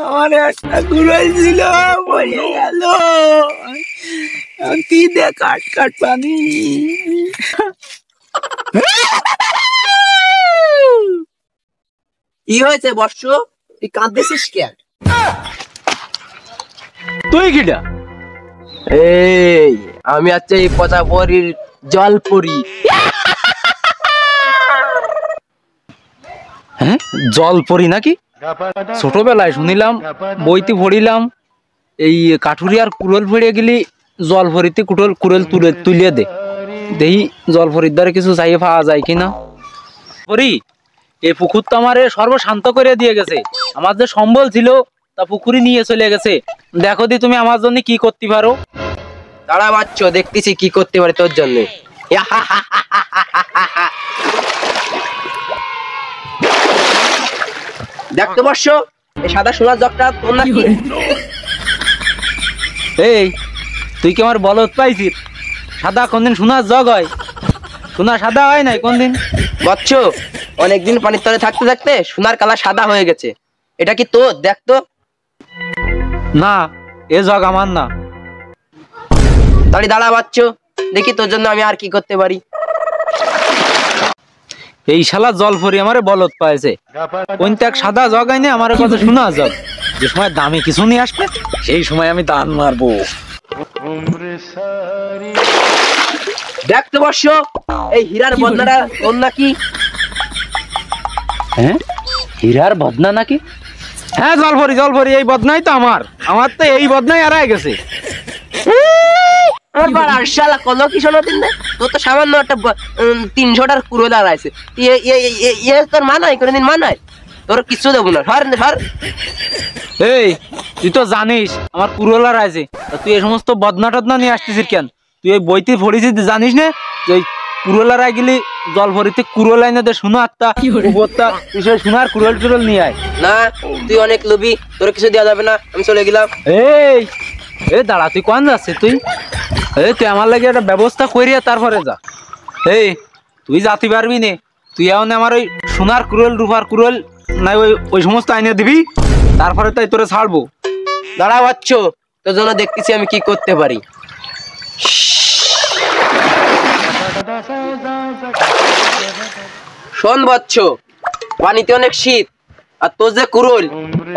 আমার একটা কুড়াল ছিল বলে গেল, কি দে কাট কাট পানি। কি হয়েছে বর্ষ, তুই কাঁদতেছিস কেন? তুই কিটা? এই আমি আচ্ছা এই পচাপরির জল পরি। হ্যাঁ, জল পরি নাকি? ছোটবেলায় শুনিলাম, বইতে পড়িলাম, এই কাঠুরি আর কুড়ল ফিরে গেলি জল ভরিতে কুড়ল তুলিয়ে দে, দেখি জল ভরির দ্বারা কিছু চাইয়ে পাওয়া যায় কিনা। পরি এই পুকুর তো আমারে সর্বশান্ত করে দিয়ে গেছে, আমার যে সম্বল ছিল তা পুকুরি নিয়ে চলে গেছে। দেখো দি তুমি আমার জন্য কি করতে পারো। দাঁড়া বাচ্চ, দেখতেছি কি করতে পারে তোর জন্য। দেখতে বর্ষ, এই সাদা সোনার জগটা তোর নাকি? এই তুই কি আমার বলত পাইছিস? সাদা কোনদিন সোনার জগ হয়? সোনা সাদা হয় নাই কোনদিন। বচ্চ, অনেকদিন পানির তলে থাকতে থাকতে সোনার কালার সাদা হয়ে গেছে। এটা কি তোর? দেখ তো। না, এ জগ আমার না। তাহলে দাঁড়া বাচ্চ, দেখি তোর জন্য আমি আর কি করতে পারি। এই শালা জল ফরি আমারে বলত পাইছে, কোনটা এক সাদা জগ আইনে আমার কাছে শোনা জগ। যে সময় দামি কিছু নিয়ে আসবে সেই সময় আমি দান মারবো। দেখতে বর্ষ, এই হীরার বদনাটা তোর নাকি? হ্যাঁ, হীরার বদনা নাকি? হ্যাঁ, জল ফরি এই বদনাই তো আমার। আমার তো এই বদনাই হারায় গেছে। কত কি শোনো দিন, তোর তো সামান্য একটা 300টার কুড়ো দাঁড়াইছে। তোর মানায় কোনদিন মানায়? তোর কিছু দেবো না, ধর। এই তুই তো জানিস আমার কুড়োলার আছে, তুই এই সমস্ত বদনা টদনা নিয়ে আসতেছিস কেন? তুই ওই বইতে পড়েছিস, জানিস না যে ওই কুড়োলার আয় গেলি জল ভরিতে কুড়োল আইনে দে, শুনো আত্মা উপরটা, তুই সেই সোনার কুড়োল টুড়োল নিয়ে আয়। না, তুই অনেক লোভী, তোর কিছু দেওয়া যাবে না, আমি চলে গেলাম। এই দাঁড়া, তুই কোন যাচ্ছে? তুই তুই আমার লাগে একটা ব্যবস্থা করিয়া তারপরে যা। এই তুই যাতে পারবি নে, তুই এখন আমার ওই সোনার কুড়োল রূপার কুড়োল নাই ওই সমস্ত আইনে দিবি, তারপরে তাই তোরে ছাড়বো। দাঁড়া বাচ্চ, তোর জন্য দেখতেছি আমি কি করতে পারি। শোন বাচ্চ, পানিতে অনেক শীত, আর তোর যে কুড়োল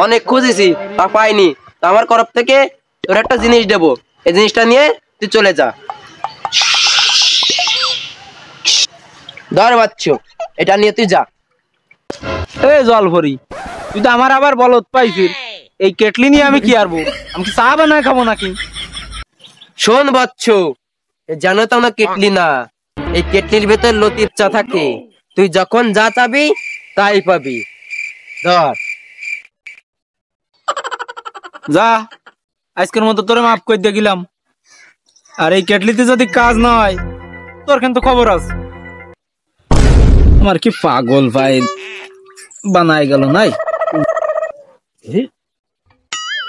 অনেক খুঁজেছি তা পাইনি। তা আমার তরফ থেকে তোর একটা জিনিস দেবো, এই জিনিসটা নিয়ে তুই চলে যা। ধর বাচ্চ, এটা নিয়ে তুই যা। এই জল ভরি, তুই তো আমার আবার বলত পাইছিস, এই কেটলি নিয়ে আমি কি আরবো? আমি কি চা বানায় খাবো নাকি? শোন বাচ্চ, জানো তো না কেটলি না, এই কেটলির ভেতর লতির চা থাকে, তুই যখন যা চাবি তাই পাবি। ধর। যা, আজকের মতো তোরে মাফ করে দিয়ে গেলাম। আর এই কেটলিতে যদি কাজ না হয় তোর কিন্তু খবর আছে। আমার কি পাগল ভাই বানাই গেল নাই,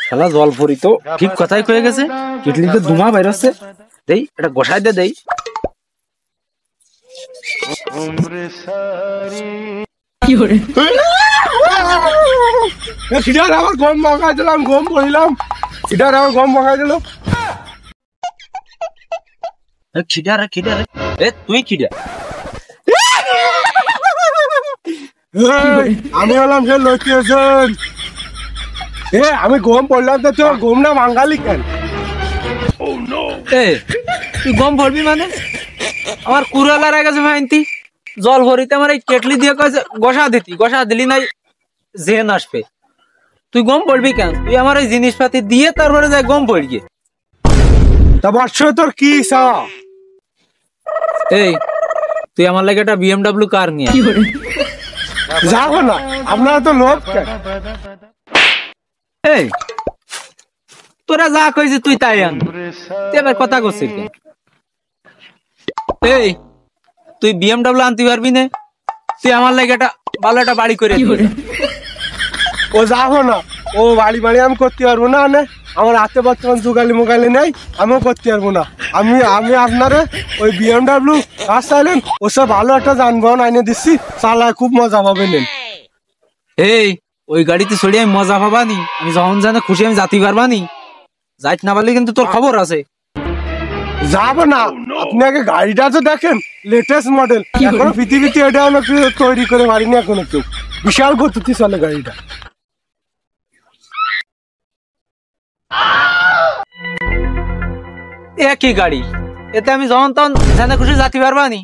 শালা জল পরি তো ঠিক কথাই কয়ে গেছে। কেটলিতে ধুমা বাইরছে, দেই এটা গোসাই দে দেই। কি করে সিটার আমার গম মাখাই দিলাম, গম পড়িলাম, সিটার আমার গম মাখাই দিল। খিডা রে, এ তুই খিডা? আমি হলাম সে লোকেশন। আমি গম পড়লাম তো, তোর গম না বাঙালি কেন? তুই গম ভরবি মানে? আমার কুড়ালার গেছে ভাইন্তি জল ভরিতে আমার এই কেটলি দিয়ে গসা দিলি নাই জেন আসবে। তুই গম পড়বি কেন? তুই আমার এই জিনিসপাতি দিয়ে তারপরে যাই গম পড় গিয়ে। তা বর্ষ তোর কি চা? এই তুই আমার লাগে একটা BMW কার নিয়ে যাবো না, আপনারা তো লোভ কেন? এই তোরা যা কইছিস তুই তাই আন, তুই এবার কথা করছিস কেন? এই তুই BMW আনতে পারবি না? তুই আমার লাগে একটা ভালো একটা বাড়ি করে ও যাবো না, ও বাড়ি আমি করতে পারবো না। আমার হাতে বর্তমান জোগালি মোগালি নেই, আমিও করতে পারবো না। আমি আমি আপনারে ওই BMW কার চাইলেন ওসব ভালো একটা যানবাহন আইনে দিচ্ছি, চালায় খুব মজা পাবেন। এই ওই গাড়িতে চড়ে আমি মজা পাবানি, আমি যখন জানে খুশি আমি যাতে পারবানি। যাইতে না পারলে কিন্তু তোর খবর আছে। যাবো না, আপনি আগে গাড়িটা তো দেখেন, লেটেস্ট মডেল, এখনো পৃথিবীতে এটা আমরা কেউ তৈরি করে পারিনি এখনো কেউ, বিশাল গতিতে চলে গাড়িটা। একই গাড়ি, এতে আমি যখন তখন জানে খুশি যাতে পারবানি।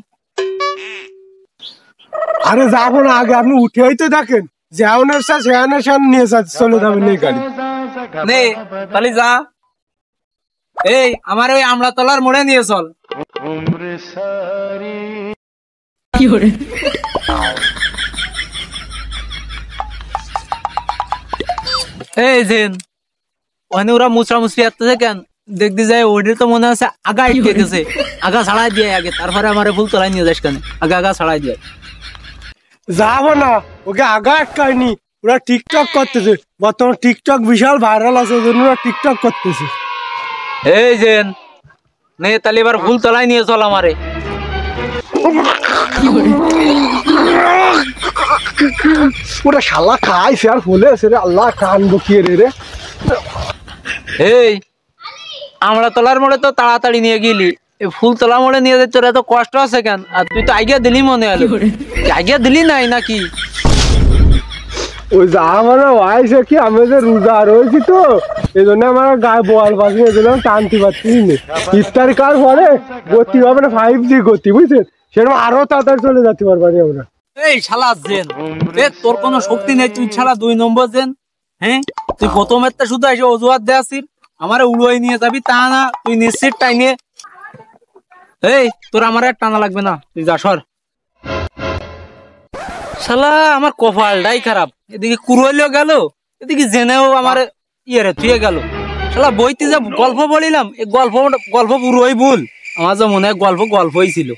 আরে যাবো না, আগে আপনি উঠেই তো দেখেন, যেমনের সাথে সেহানের সাথে নিয়ে চলে যাবেন এই গাড়ি। নে তাহলে যা, এই আমার ওই আমড়াতলার মোড়ে নিয়ে চল। এই জেন ওখানে ওরা মুচড়া মুচড়ি আসতেছে কেন দেখতে যায়, ওদের তো মনে আছে আগা আটকে গেছে, আগা ছাড়াই দিয়ে আগে, তারপরে আমার ফুল তোলাই নিয়ে যাস কেন, আগে আগা ছাড়াই দিয়ে। যাবো না, ওকে আগা আটকায়নি, ওরা টিকটক করতেছে, বর্তমান টিকটক বিশাল ভাইরাল আছে, ওই জন্য ওরা টিকটক করতেছে। এই জেন নে তাহলে এবার ফুল তোলাই নিয়ে চল আমারে। ওরা শালা খাইছে আর ফুলে আছে রে, আল্লাহ কান বকিয়ে রে। এই আমড়াতলার মোড়ে তো তাড়াতাড়ি নিয়ে গেলি, ফুল তোলা মোড়ে নিয়ে যাচ্ছে, তোর এত কষ্ট আছে কেন? আর তুই তো আগে দিলি মনে হলো, আগে দিলি নাই নাকি? ওই যা আমার আইসে কি, আমি যে রোজা রয়েছি তো এই জন্য আমার গায়ে বোয়াল বাজি, এই জন্য টানতে পারছি না। ইফতারি কার পরে গতি হবে না, 5G গতি, বুঝছেন, সেরকম আরো তাড়াতাড়ি চলে যেতে পারবানি আমরা। এই শালা জেন, তোর কোনো শক্তি নেই, তুই ছাড়া 2 নম্বর জেন। হ্যাঁ তুই প্রথমের তো শুধু এসে অজুহাত দিয়ে আসিস, আমারে উড়োই নিয়ে যাবি তা না, তুই নিশ্চিত টাইনে। এই তোর আমার আর টানা লাগবে না, তুই যা সর। শালা আমার কপালটাই খারাপ, এদিকে কুড়াইলেও গেল, এদিকে জেনেও আমার ইয়ে থুয়ে গেল। শালা বইতে যে গল্প বলিলাম, এই গল্প পুরোই ভুল, আমার যে মনে হয় গল্পই ছিল।